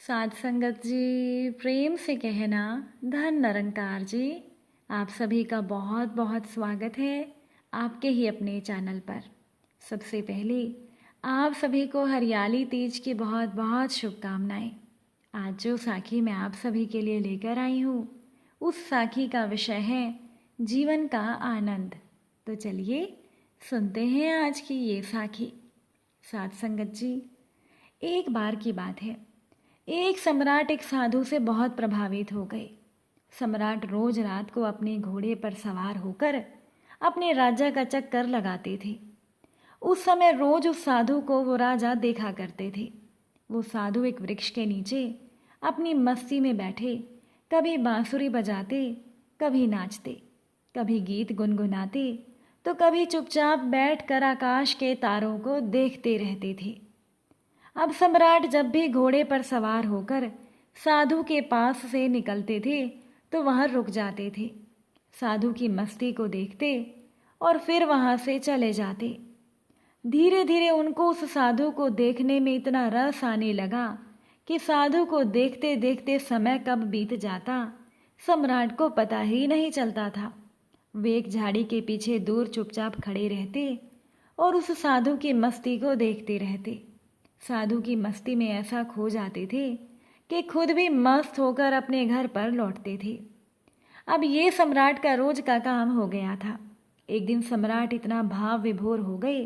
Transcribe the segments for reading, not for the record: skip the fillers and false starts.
साध संगत जी, प्रेम से कहना धन निरंकार जी। आप सभी का बहुत बहुत स्वागत है आपके ही अपने चैनल पर। सबसे पहले आप सभी को हरियाली तीज की बहुत बहुत शुभकामनाएं। आज जो साखी मैं आप सभी के लिए लेकर आई हूँ उस साखी का विषय है जीवन का आनंद। तो चलिए सुनते हैं आज की ये साखी। साध संगत जी, एक बार की बात है, एक सम्राट एक साधु से बहुत प्रभावित हो गए। सम्राट रोज रात को अपने घोड़े पर सवार होकर अपने राजा का चक्कर लगाते थे। उस समय रोज उस साधु को वो राजा देखा करते थे। वो साधु एक वृक्ष के नीचे अपनी मस्ती में बैठे कभी बांसुरी बजाते, कभी नाचते, कभी गीत गुनगुनाते, तो कभी चुपचाप बैठकर आकाश के तारों को देखते रहते थे। अब सम्राट जब भी घोड़े पर सवार होकर साधु के पास से निकलते थे तो वहाँ रुक जाते थे, साधु की मस्ती को देखते और फिर वहाँ से चले जाते। धीरे धीरे उनको उस साधु को देखने में इतना रस आने लगा कि साधु को देखते देखते समय कब बीत जाता सम्राट को पता ही नहीं चलता था। वे एक झाड़ी के पीछे दूर चुपचाप खड़े रहते और उस साधु की मस्ती को देखते रहते। साधु की मस्ती में ऐसा खो जाते थे कि खुद भी मस्त होकर अपने घर पर लौटते थे। अब ये सम्राट का रोज का काम हो गया था। एक दिन सम्राट इतना भाव विभोर हो गए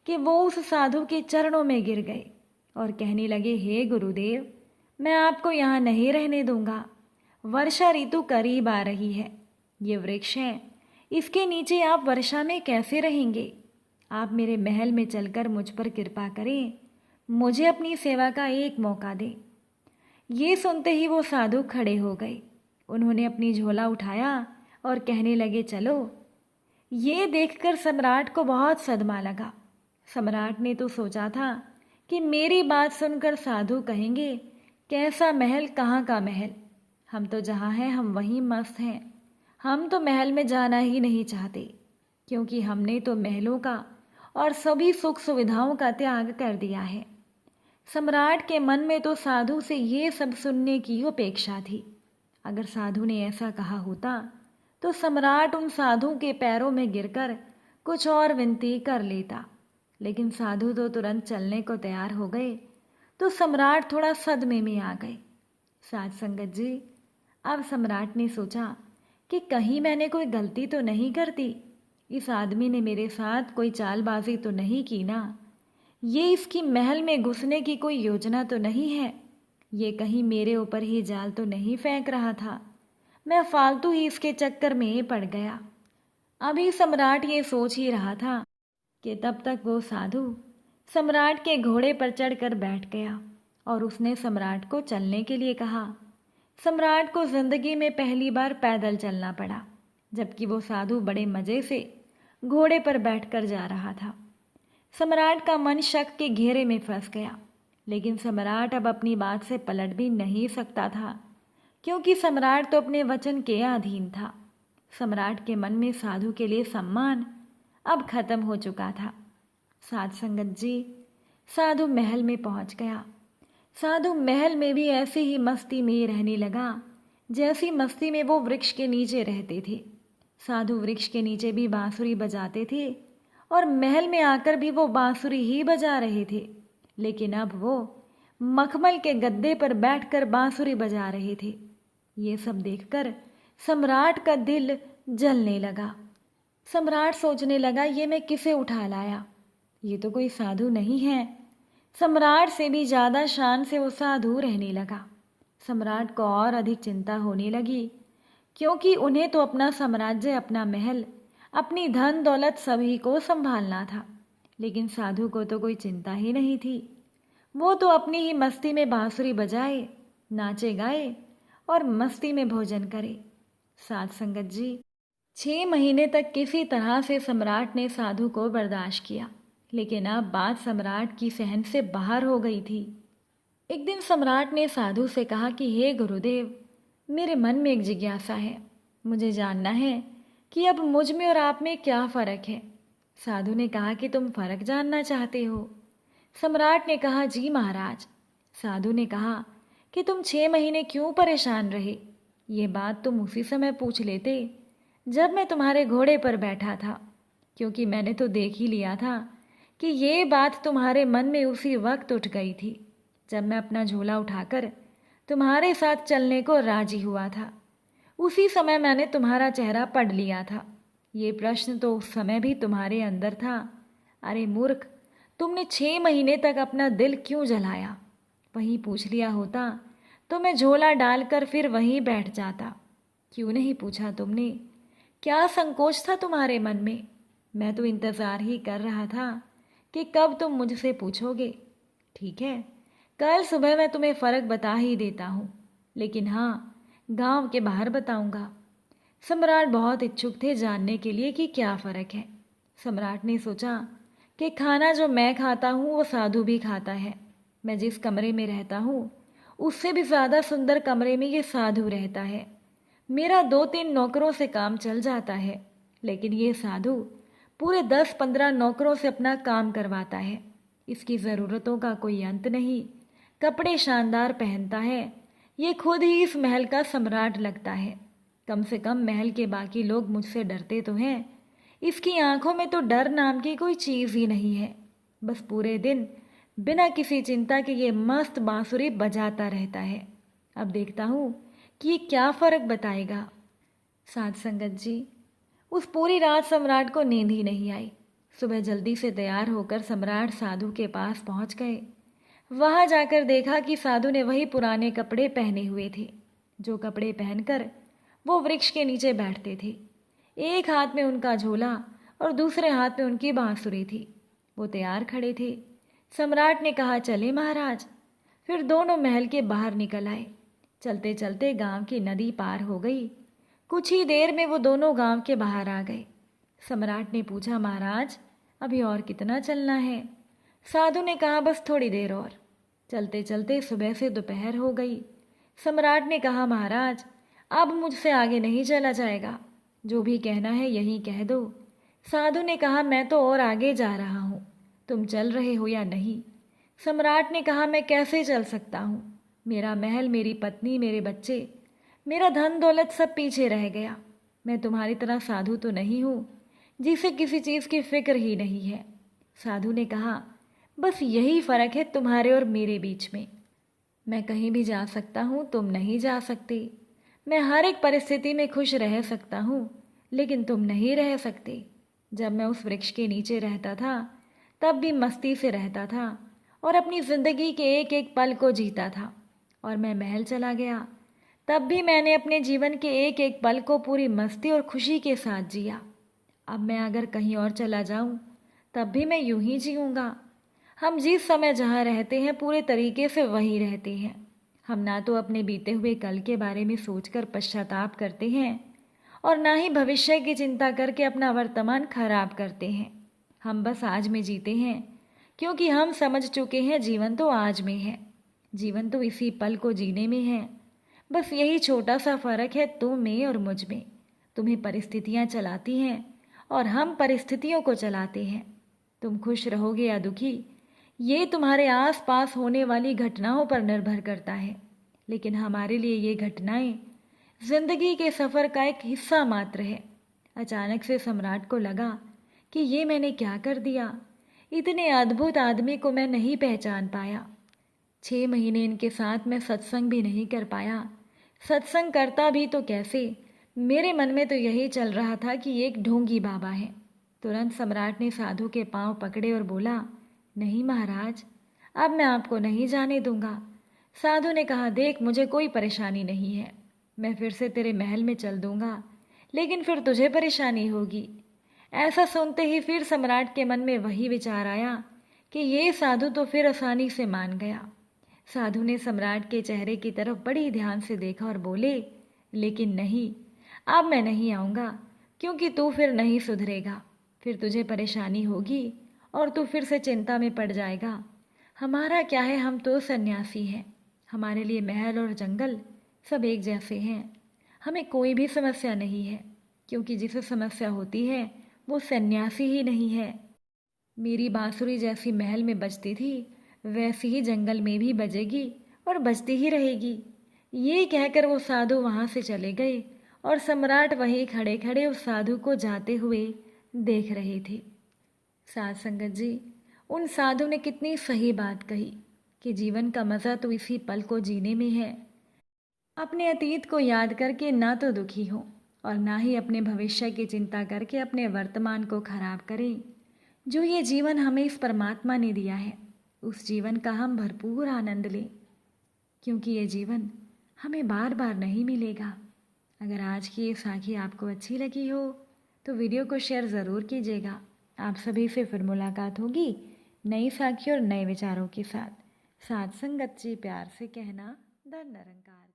कि वो उस साधु के चरणों में गिर गए और कहने लगे, हे गुरुदेव, मैं आपको यहाँ नहीं रहने दूंगा। वर्षा ऋतु करीब आ रही है। ये वृक्ष है, इसके नीचे आप वर्षा में कैसे रहेंगे? आप मेरे महल में चलकर मुझ पर कृपा करें, मुझे अपनी सेवा का एक मौका दें। ये सुनते ही वो साधु खड़े हो गए। उन्होंने अपनी झोला उठाया और कहने लगे, चलो। ये देखकर सम्राट को बहुत सदमा लगा। सम्राट ने तो सोचा था कि मेरी बात सुनकर साधु कहेंगे, कैसा महल, कहाँ का महल, हम तो जहाँ हैं हम वहीं मस्त हैं, हम तो महल में जाना ही नहीं चाहते, क्योंकि हमने तो महलों का और सभी सुख सुविधाओं का त्याग कर दिया है। सम्राट के मन में तो साधु से ये सब सुनने की अपेक्षा थी। अगर साधु ने ऐसा कहा होता तो सम्राट उन साधु के पैरों में गिरकर कुछ और विनती कर लेता, लेकिन साधु तो तुरंत चलने को तैयार हो गए, तो सम्राट थोड़ा सदमे में आ गए। साध संगत जी, अब सम्राट ने सोचा कि कहीं मैंने कोई गलती तो नहीं कर दी, इस आदमी ने मेरे साथ कोई चालबाजी तो नहीं की ना, ये इसकी महल में घुसने की कोई योजना तो नहीं है, ये कहीं मेरे ऊपर ही जाल तो नहीं फेंक रहा था, मैं फालतू ही इसके चक्कर में पड़ गया। अभी सम्राट ये सोच ही रहा था कि तब तक वो साधु सम्राट के घोड़े पर चढ़कर बैठ गया और उसने सम्राट को चलने के लिए कहा। सम्राट को जिंदगी में पहली बार पैदल चलना पड़ा, जबकि वो साधु बड़े मजे से घोड़े पर बैठकर जा रहा था। सम्राट का मन शक के घेरे में फंस गया, लेकिन सम्राट अब अपनी बात से पलट भी नहीं सकता था, क्योंकि सम्राट तो अपने वचन के अधीन था। सम्राट के मन में साधु के लिए सम्मान अब खत्म हो चुका था। साध संगत जी, साधु महल में पहुंच गया। साधु महल में भी ऐसी ही मस्ती में रहने लगा जैसी मस्ती में वो वृक्ष के नीचे रहते थे। साधु वृक्ष के नीचे भी बांसुरी बजाते थे और महल में आकर भी वो बांसुरी ही बजा रहे थे, लेकिन अब वो मखमल के गद्दे पर बैठकर बांसुरी बजा रहे थे। ये सब देखकर सम्राट का दिल जलने लगा। सम्राट सोचने लगा, ये मैं किसे उठा लाया, ये तो कोई साधु नहीं है। सम्राट से भी ज़्यादा शान से वो साधु रहने लगा। सम्राट को और अधिक चिंता होने लगी, क्योंकि उन्हें तो अपना साम्राज्य, अपना महल, अपनी धन दौलत सभी को संभालना था, लेकिन साधु को तो कोई चिंता ही नहीं थी। वो तो अपनी ही मस्ती में बांसुरी बजाए, नाचे गाए और मस्ती में भोजन करे। साध संगत जी, 6 महीने तक किसी तरह से सम्राट ने साधु को बर्दाश्त किया, लेकिन अब बात सम्राट की सहन से बाहर हो गई थी। एक दिन सम्राट ने साधु से कहा कि हे गुरुदेव, मेरे मन में एक जिज्ञासा है, मुझे जानना है कि अब मुझ में और आप में क्या फ़र्क है। साधु ने कहा कि तुम फ़र्क जानना चाहते हो? सम्राट ने कहा, जी महाराज। साधु ने कहा कि तुम 6 महीने क्यों परेशान रहे। ये बात तुम उसी समय पूछ लेते जब मैं तुम्हारे घोड़े पर बैठा था, क्योंकि मैंने तो देख ही लिया था कि ये बात तुम्हारे मन में उसी वक्त उठ गई थी जब मैं अपना झोला उठाकर तुम्हारे साथ चलने को राजी हुआ था। उसी समय मैंने तुम्हारा चेहरा पढ़ लिया था। ये प्रश्न तो उस समय भी तुम्हारे अंदर था। अरे मूर्ख, तुमने 6 महीने तक अपना दिल क्यों जलाया? वहीं पूछ लिया होता तो मैं झोला डालकर फिर वहीं बैठ जाता। क्यों नहीं पूछा तुमने? क्या संकोच था तुम्हारे मन में? मैं तो इंतज़ार ही कर रहा था कि कब तुम मुझसे पूछोगे। ठीक है, कल सुबह मैं तुम्हें फ़र्क बता ही देता हूँ, लेकिन हाँ, गांव के बाहर बताऊंगा। सम्राट बहुत इच्छुक थे जानने के लिए कि क्या फ़र्क है। सम्राट ने सोचा कि खाना जो मैं खाता हूँ वो साधु भी खाता है। मैं जिस कमरे में रहता हूँ उससे भी ज़्यादा सुंदर कमरे में ये साधु रहता है। मेरा 2-3 नौकरों से काम चल जाता है, लेकिन ये साधु पूरे 10-15 नौकरों से अपना काम करवाता है। इसकी ज़रूरतों का कोई अंत नहीं। कपड़े शानदार पहनता है। ये खुद ही इस महल का सम्राट लगता है। कम से कम महल के बाकी लोग मुझसे डरते तो हैं। इसकी आंखों में तो डर नाम की कोई चीज़ ही नहीं है। बस पूरे दिन बिना किसी चिंता के ये मस्त बांसुरी बजाता रहता है। अब देखता हूँ कि ये क्या फ़र्क बताएगा। साध संगत जी, उस पूरी रात सम्राट को नींद ही नहीं आई। सुबह जल्दी से तैयार होकर सम्राट साधु के पास पहुंच गए। वहां जाकर देखा कि साधु ने वही पुराने कपड़े पहने हुए थे, जो कपड़े पहनकर वो वृक्ष के नीचे बैठते थे। एक हाथ में उनका झोला और दूसरे हाथ में उनकी बांसुरी थी। वो तैयार खड़े थे। सम्राट ने कहा, चले महाराज। फिर दोनों महल के बाहर निकल आए। चलते चलते गांव की नदी पार हो गई। कुछ ही देर में वो दोनों गांव के बाहर आ गए। सम्राट ने पूछा, महाराज अभी और कितना चलना है? साधु ने कहा, बस थोड़ी देर और। चलते चलते सुबह से दोपहर हो गई। सम्राट ने कहा, महाराज अब मुझसे आगे नहीं चला जाएगा, जो भी कहना है यही कह दो। साधु ने कहा, मैं तो और आगे जा रहा हूँ, तुम चल रहे हो या नहीं? सम्राट ने कहा, मैं कैसे चल सकता हूँ? मेरा महल, मेरी पत्नी, मेरे बच्चे, मेरा धन दौलत सब पीछे रह गया। मैं तुम्हारी तरह साधु तो नहीं हूँ जिसे किसी चीज़ की फिक्र ही नहीं है। साधु ने कहा, बस यही फ़र्क है तुम्हारे और मेरे बीच में। मैं कहीं भी जा सकता हूँ, तुम नहीं जा सकते। मैं हर एक परिस्थिति में खुश रह सकता हूँ, लेकिन तुम नहीं रह सकते। जब मैं उस वृक्ष के नीचे रहता था तब भी मस्ती से रहता था और अपनी ज़िंदगी के एक एक पल को जीता था। और मैं महल चला गया तब भी मैंने अपने जीवन के एक एक पल को पूरी मस्ती और खुशी के साथ जिया। अब मैं अगर कहीं और चला जाऊं तब भी मैं यूं ही जीऊँगा। हम जिस समय जहाँ रहते हैं पूरे तरीके से वहीं रहते हैं। हम ना तो अपने बीते हुए कल के बारे में सोचकर पश्चाताप करते हैं और ना ही भविष्य की चिंता करके अपना वर्तमान खराब करते हैं। हम बस आज में जीते हैं, क्योंकि हम समझ चुके हैं जीवन तो आज में है। जीवन तो इसी पल को जीने में है। बस यही छोटा सा फ़र्क है तुम में और मुझ में। तुम्हें परिस्थितियाँ चलाती हैं और हम परिस्थितियों को चलाते हैं। तुम खुश रहोगे या दुखी, ये तुम्हारे आस पास होने वाली घटनाओं पर निर्भर करता है। लेकिन हमारे लिए ये घटनाएं जिंदगी के सफ़र का एक हिस्सा मात्र है। अचानक से सम्राट को लगा कि ये मैंने क्या कर दिया। इतने अद्भुत आदमी को मैं नहीं पहचान पाया। 6 महीने इनके साथ मैं सत्संग भी नहीं कर पाया। सत्संग करता भी तो कैसे? मेरे मन में तो यही चल रहा था कि ये एक ढोंगी बाबा है। तुरंत सम्राट ने साधु के पांव पकड़े और बोला, नहीं महाराज, अब मैं आपको नहीं जाने दूंगा। साधु ने कहा, देख मुझे कोई परेशानी नहीं है, मैं फिर से तेरे महल में चल दूंगा, लेकिन फिर तुझे परेशानी होगी। ऐसा सुनते ही फिर सम्राट के मन में वही विचार आया कि ये साधु तो फिर आसानी से मान गया। साधु ने सम्राट के चेहरे की तरफ बड़ी ध्यान से देखा और बोले, लेकिन नहीं, अब मैं नहीं आऊँगा, क्योंकि तू फिर नहीं सुधरेगा। फिर तुझे परेशानी होगी और तू फिर से चिंता में पड़ जाएगा। हमारा क्या है, हम तो सन्यासी हैं। हमारे लिए महल और जंगल सब एक जैसे हैं। हमें कोई भी समस्या नहीं है, क्योंकि जिसे समस्या होती है वो सन्यासी ही नहीं है। मेरी बांसुरी जैसी महल में बजती थी, वैसी ही जंगल में भी बजेगी और बचती ही रहेगी। ये कहकर वो साधु वहाँ से चले गए और सम्राट वहीं खड़े खड़े उस साधु को जाते हुए देख रहे थे। साध संगत जी, उन साधु ने कितनी सही बात कही कि जीवन का मज़ा तो इसी पल को जीने में है। अपने अतीत को याद करके ना तो दुखी हो और ना ही अपने भविष्य की चिंता करके अपने वर्तमान को खराब करें। जो ये जीवन हमें इस परमात्मा ने दिया है, उस जीवन का हम भरपूर आनंद लें, क्योंकि ये जीवन हमें बार बार नहीं मिलेगा। अगर आज की ये साखी आपको अच्छी लगी हो तो वीडियो को शेयर ज़रूर कीजिएगा। आप सभी से फिर मुलाकात होगी नई साखी और नए विचारों के साथ। साथ संगत जी प्यार से कहना, धन निरंकार।